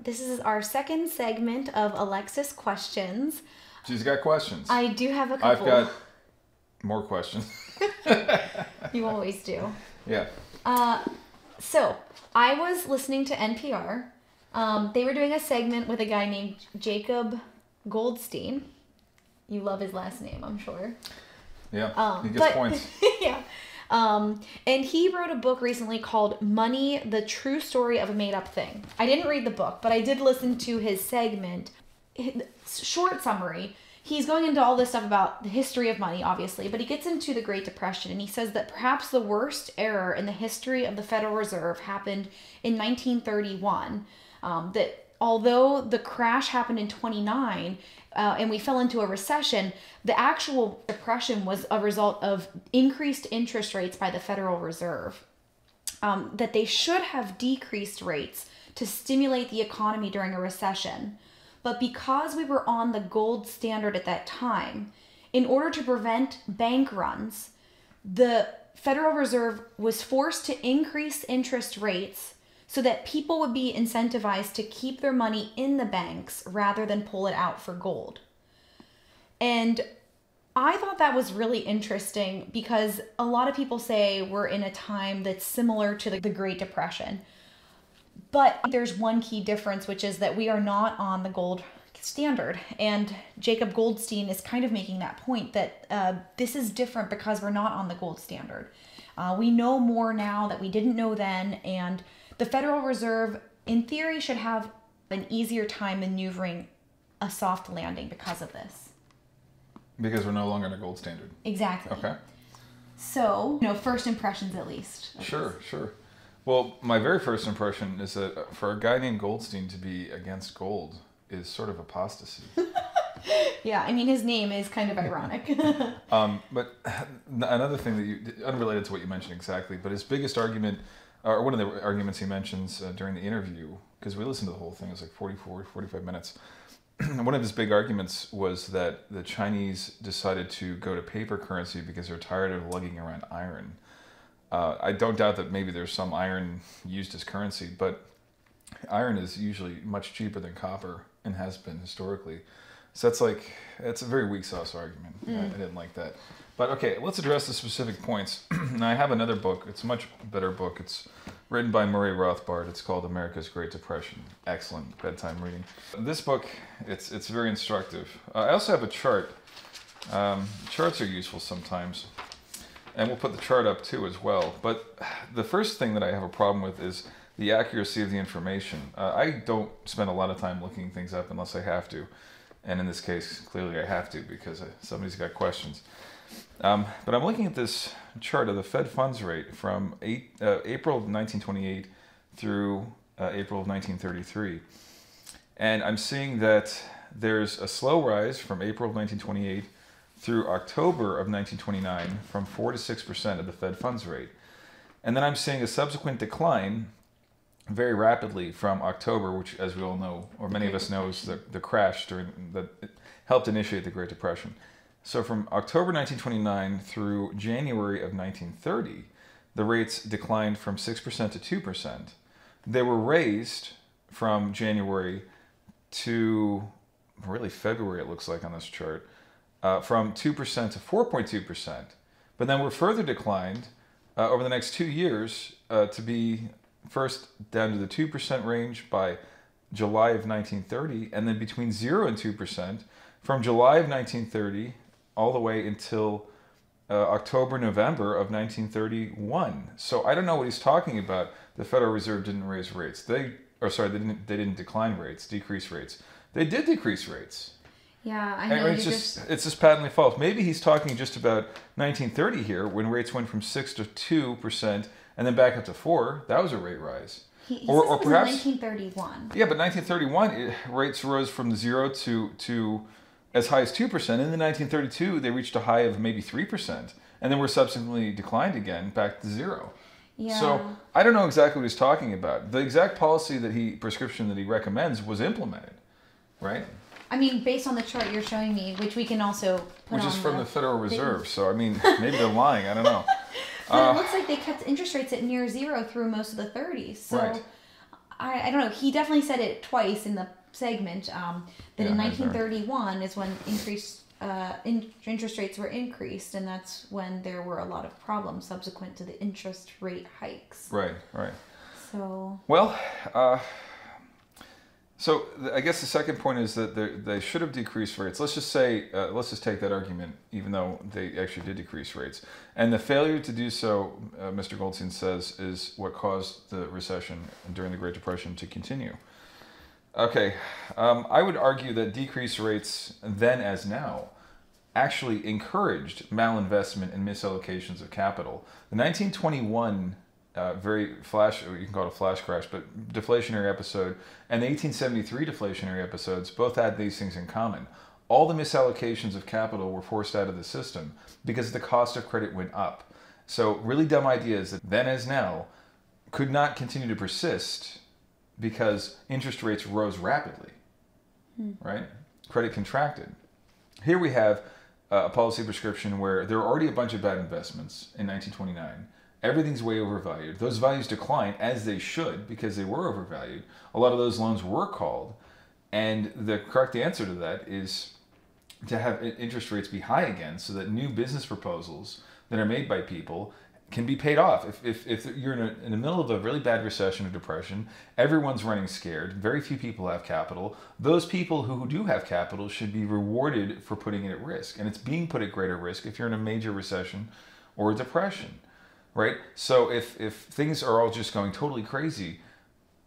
This is our second segment of Alexis questions. She's got questions. I do have a couple. I've got more questions. You always do. Yeah. So, I was listening to NPR. They were doing a segment with a guy named Jacob Goldstein. You love his last name, I'm sure. Yeah, he gets points. Yeah. And he wrote a book recently called Money, the True Story of a Made-Up Thing. I didn't read the book, but I did listen to his segment. Short summary, he's going into all this stuff about the history of money, obviously, but he gets into the Great Depression, and he says that perhaps the worst error in the history of the Federal Reserve happened in 1931. That although the crash happened in 29, and we fell into a recession, the actual depression was a result of increased interest rates by the Federal Reserve. That they should have decreased rates to stimulate the economy during a recession. But because we were on the gold standard at that time, in order to prevent bank runs, the Federal Reserve was forced to increase interest rates so that people would be incentivized to keep their money in the banks rather than pull it out for gold. And I thought that was really interesting because a lot of people say we're in a time that's similar to the Great Depression. But there's one key difference, which is that we are not on the gold standard. And Jacob Goldstein is kind of making that point that this is different because we're not on the gold standard. We know more now that we didn't know then, and the Federal Reserve, in theory, should have an easier time maneuvering a soft landing because of this. Because we're no longer in a gold standard. Exactly. Okay. So, first impressions at least. Sure. Well, my very first impression is that for a guy named Goldstein to be against gold is sort of apostasy. Yeah, I mean, his name is kind of ironic. But another thing that unrelated to what you mentioned exactly, but his biggest argument, or one of the arguments he mentions during the interview, because we listened to the whole thing, it was like 45 minutes. One of his big arguments was that the Chinese decided to go to paper currency because they're tired of lugging around iron. I don't doubt that maybe there's some iron used as currency, but iron is usually much cheaper than copper and has been historically. So that's a very weak sauce argument. I didn't like that. But okay, let's address the specific points. Now, I have another book. It's a much better book. It's written by Murray Rothbard. It's called America's Great Depression. Excellent bedtime reading. This book, it's very instructive. I also have a chart. Charts are useful sometimes. And we'll put the chart up too as well. But the first thing that I have a problem with is the accuracy of the information. I don't spend a lot of time looking things up unless I have to. And in this case, clearly I have to because somebody's got questions. But I'm looking at this chart of the Fed funds rate from April of 1928 through April of 1933. And I'm seeing that there's a slow rise from April of 1928 through October of 1929 from 4 to 6% of the Fed funds rate. And then I'm seeing a subsequent decline very rapidly from October, which, as we all know, or many of us know, is the crash that helped initiate the Great Depression. So from October 1929 through January of 1930, the rates declined from 6% to 2%. They were raised from January to really February, it looks like on this chart, from 2% to 4.2%. But then were further declined over the next 2 years to be first down to the 2% range by July of 1930, and then between 0 and 2% from July of 1930 all the way until October, November of 1931. So I don't know what he's talking about. The Federal Reserve didn't raise rates. They didn't decline rates, decrease rates. They did decrease rates. Yeah, I know. It's just patently false. Maybe he's talking just about 1930 here, when rates went from 6 to 2% and then back up to 4. That was a rate rise. He or perhaps 1931. Yeah, but 1931 rates rose from 0 to as high as 2%. In the 1932, they reached a high of maybe 3%, and then were subsequently declined again back to 0. Yeah. So I don't know exactly what he's talking about. The exact policy prescription that he recommends was implemented, right? I mean, based on the chart you're showing me, which we can also put Which is from the Federal Reserve. thing. So I mean, maybe they're lying. I don't know. But it looks like they kept interest rates at near 0 through most of the 30s. So right. I don't know. He definitely said it twice in the segment. That in 1931 is when interest rates were increased, and that's when there were a lot of problems subsequent to the interest rate hikes. Right. So. Well, I guess the second point is that they should have decreased rates. Let's just say, let's just take that argument, even though they actually did decrease rates. And the failure to do so, Mr. Goldstein says, is what caused the recession during the Great Depression to continue. Okay, I would argue that decreased rates then as now actually encouraged malinvestment and misallocations of capital. The 1921 you can call it a flash crash, but deflationary episode and the 1873 deflationary episodes both had these things in common. All the misallocations of capital were forced out of the system because the cost of credit went up. So really dumb ideas that then as now could not continue to persist because interest rates rose rapidly, right? Credit contracted. Here we have a policy prescription where there were already a bunch of bad investments in 1929. Everything's way overvalued. Those values decline, as they should, because they were overvalued. A lot of those loans were called. And the correct answer to that is to have interest rates be high again so that new business proposals that are made by people can be paid off. If you're in the middle of a really bad recession or depression, everyone's running scared, very few people have capital. Those people who do have capital should be rewarded for putting it at risk. And it's being put at greater risk if you're in a major recession or a depression. Right? So if things are all just going totally crazy,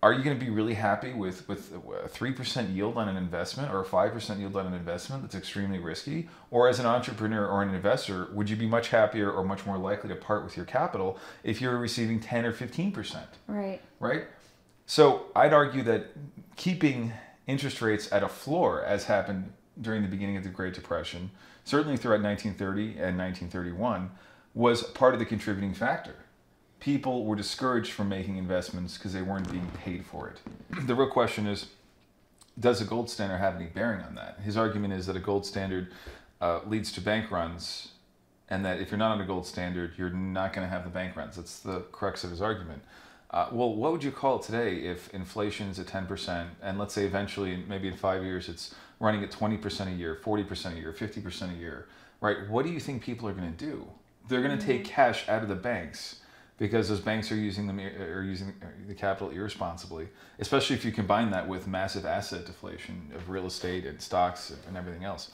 are you going to be really happy with a 3% yield on an investment or a 5% yield on an investment that's extremely risky? Or as an entrepreneur or an investor, would you be much happier or much more likely to part with your capital if you're receiving 10 or 15%? Right. Right? So I'd argue that keeping interest rates at a floor, as happened during the beginning of the Great Depression, certainly throughout 1930 and 1931, was part of the contributing factor. People were discouraged from making investments because they weren't being paid for it. The real question is, does a gold standard have any bearing on that? His argument is that a gold standard leads to bank runs, and that if you're not on a gold standard, you're not going to have the bank runs. That's the crux of his argument. Well, what would you call it today if inflation is at 10%, and let's say eventually, maybe in 5 years, it's running at 20% a year, 40% a year, 50% a year, right? What do you think people are going to do? They're going to take cash out of the banks because those banks are using the capital irresponsibly, especially if you combine that with massive asset deflation of real estate and stocks and everything else.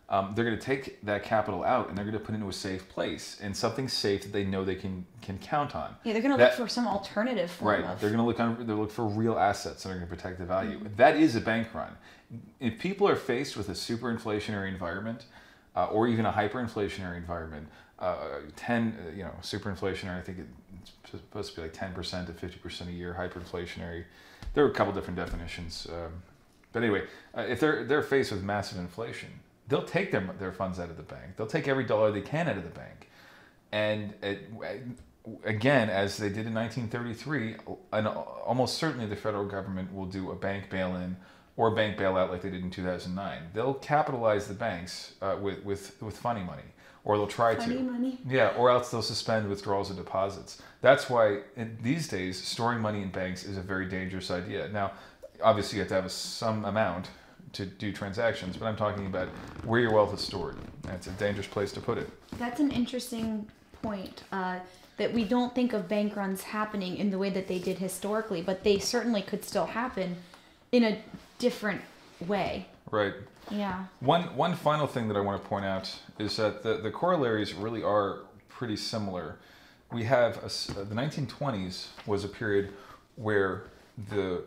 They're going to take that capital out and they're going to put it into a safe place, and something safe that they know they can count on. Yeah, they're going to look for some alternative form of... They're going to look for real assets that are going to protect the value. That is a bank run. If people are faced with a super inflationary environment or even a hyperinflationary environment, super inflationary, I think it's supposed to be like 10% to 50% a year. Hyperinflationary, there are a couple different definitions. But anyway, if they're faced with massive inflation, they'll take their funds out of the bank. They'll take every dollar they can out of the bank. And again, as they did in 1933, and almost certainly the federal government will do a bank bail-in or a bank bailout like they did in 2009. They'll capitalize the banks with funny money. Or they'll try funny to. Money. Yeah, or else they'll suspend withdrawals of deposits. That's why these days storing money in banks is a very dangerous idea. Now, obviously you have to have some amount to do transactions, but I'm talking about where your wealth is stored. It's a dangerous place to put it. That's an interesting point, that we don't think of bank runs happening in the way that they did historically, but they certainly could still happen in a different way. Right. Yeah. One final thing that I want to point out is that the corollaries really are pretty similar. We have the 1920s was a period where the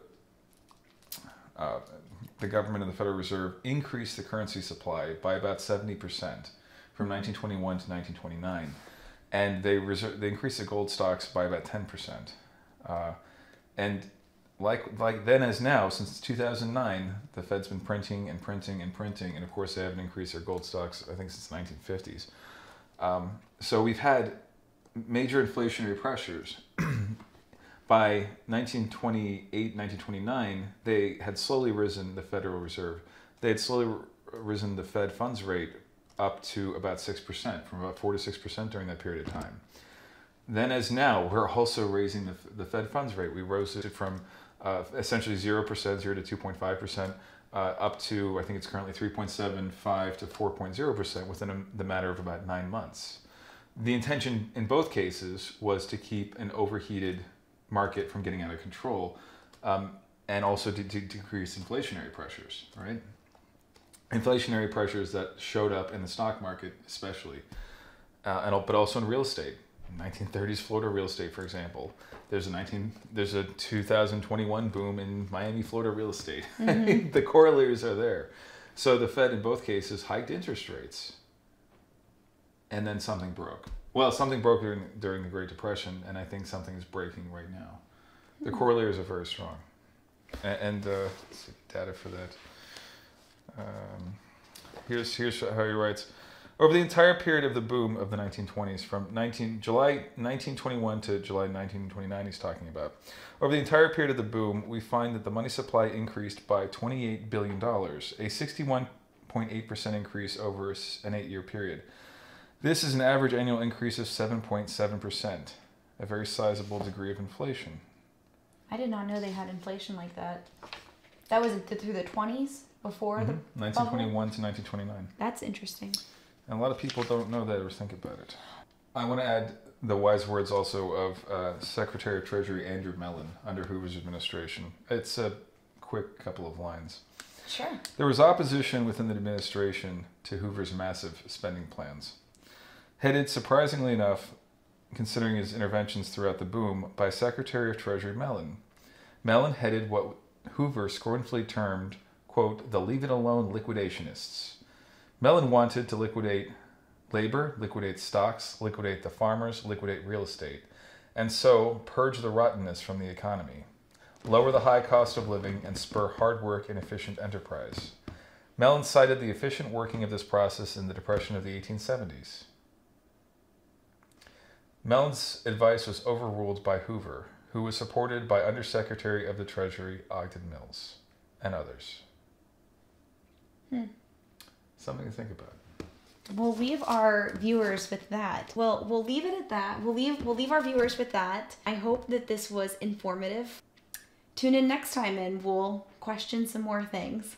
government and the Federal Reserve increased the currency supply by about 70% from 1921 to 1929, and they increased the gold stocks by about 10%. And like then as now, since 2009, the Fed's been printing and printing and printing, and of course they haven't increased their gold stocks, I think, since the 1950s. So we've had major inflationary pressures. By 1928, 1929, they had slowly risen the Federal Reserve. They had slowly risen the Fed funds rate up to about 6%, from about 4 to 6% during that period of time. Then as now, we're also raising the Fed funds rate. We rose it from essentially 0%, 0 to 2.5%, up to, I think it's currently 3.75 to 4.0% within the matter of about 9 months. The intention in both cases was to keep an overheated market from getting out of control, and also to decrease inflationary pressures, right? Inflationary pressures that showed up in the stock market especially, but also in real estate. 1930s Florida real estate, for example. There's a 2021 boom in Miami, Florida real estate. Mm-hmm. The corollaries are there. So the Fed in both cases hiked interest rates, and then something broke. Well, something broke during the Great Depression, and I think something is breaking right now. The corollaries are very strong. And let's see, data for that. Here's how he writes. Over the entire period of the boom of the 1920s, from July 1921 to July 1929, he's talking about. Over the entire period of the boom, we find that the money supply increased by $28 billion, a 61.8% increase over an 8-year period. This is an average annual increase of 7.7%, a very sizable degree of inflation. I did not know they had inflation like that. That was through the 20s, before the 1921 to 1929. That's interesting. And a lot of people don't know that or think about it. I want to add the wise words also of Secretary of Treasury Andrew Mellon under Hoover's administration. It's a quick couple of lines. Sure. There was opposition within the administration to Hoover's massive spending plans. Headed, surprisingly enough, considering his interventions throughout the boom, by Secretary of Treasury Mellon. Mellon headed what Hoover scornfully termed, quote, the leave it alone liquidationists. Mellon wanted to liquidate labor, liquidate stocks, liquidate the farmers, liquidate real estate, and so purge the rottenness from the economy, lower the high cost of living, and spur hard work and efficient enterprise. Mellon cited the efficient working of this process in the Depression of the 1870s. Mellon's advice was overruled by Hoover, who was supported by Undersecretary of the Treasury Ogden Mills and others. Something to think about. We'll leave our viewers with that. Well, we'll leave it at that. We'll leave our viewers with that. I hope that this was informative. Tune in next time and we'll question some more things.